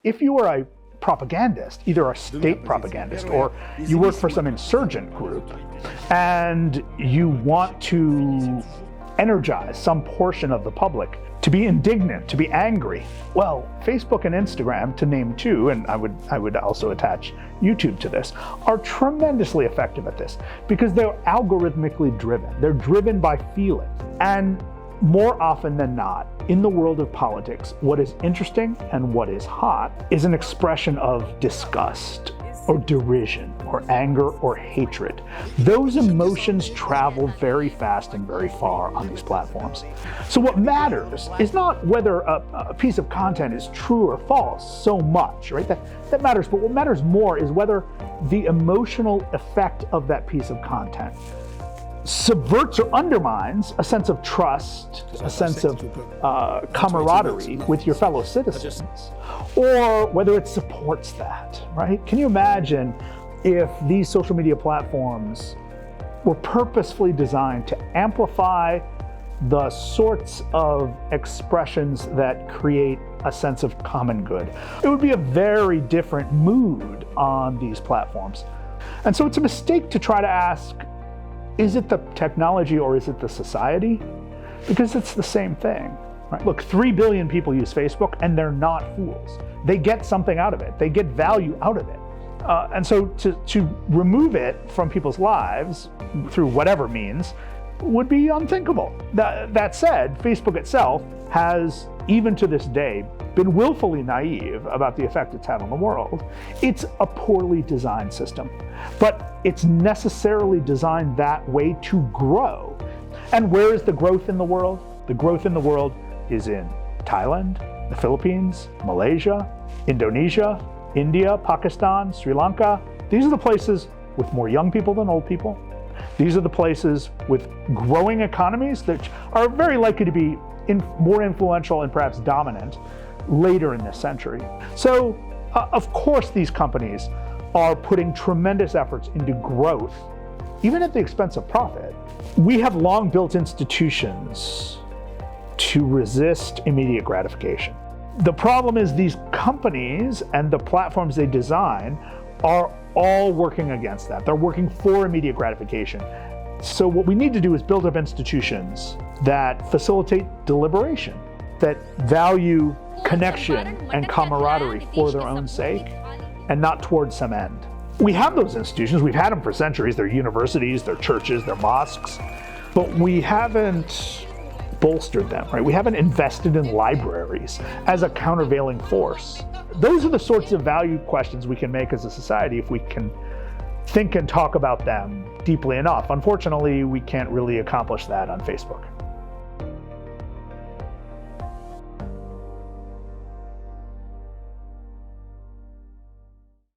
If you are a propagandist, either a state propagandist or you work for some insurgent group, and you want to energize some portion of the public to be indignant, to be angry, well, Facebook and Instagram, to name two, and I would also attach YouTube to this, are tremendously effective at this because they're algorithmically driven. They're driven by feeling. And more often than not, in the world of politics, what is interesting and what is hot is an expression of disgust or derision or anger or hatred. Those emotions travel very fast and very far on these platforms. So what matters is not whether a piece of content is true or false so much, right? That matters, but what matters more is whether the emotional effect of that piece of content subverts or undermines a sense of trust, a sense of camaraderie with your fellow citizens, or whether it supports that, right? Can you imagine if these social media platforms were purposefully designed to amplify the sorts of expressions that create a sense of common good? It would be a very different mood on these platforms. And so it's a mistake to try to ask, is it the technology or is it the society? Because it's the same thing, right? Look, 3 billion people use Facebook and they're not fools. They get something out of it. They get value out of it. And so to remove it from people's lives through whatever means would be unthinkable. That said, Facebook itself has, even to this day, been willfully naive about the effect it's had on the world. It's a poorly designed system, but it's necessarily designed that way to grow. And where is the growth in the world? The growth in the world is in Thailand, the Philippines, Malaysia, Indonesia, India, Pakistan, Sri Lanka. These are the places with more young people than old people. These are the places with growing economies that are very likely to be more influential and perhaps dominant later in this century. So, of course, these companies are putting tremendous efforts into growth, even at the expense of profit. We have long built institutions to resist immediate gratification. The problem is these companies and the platforms they design are all working against that. They're working for immediate gratification. So what we need to do is build up institutions that facilitate deliberation, that value connection and camaraderie for their own sake and not towards some end. We have those institutions, we've had them for centuries. They're universities, they're churches, they're mosques, but we haven't bolstered them, right? We haven't invested in libraries as a countervailing force. Those are the sorts of value questions we can make as a society if we can think and talk about them deeply enough. Unfortunately, we can't really accomplish that on Facebook.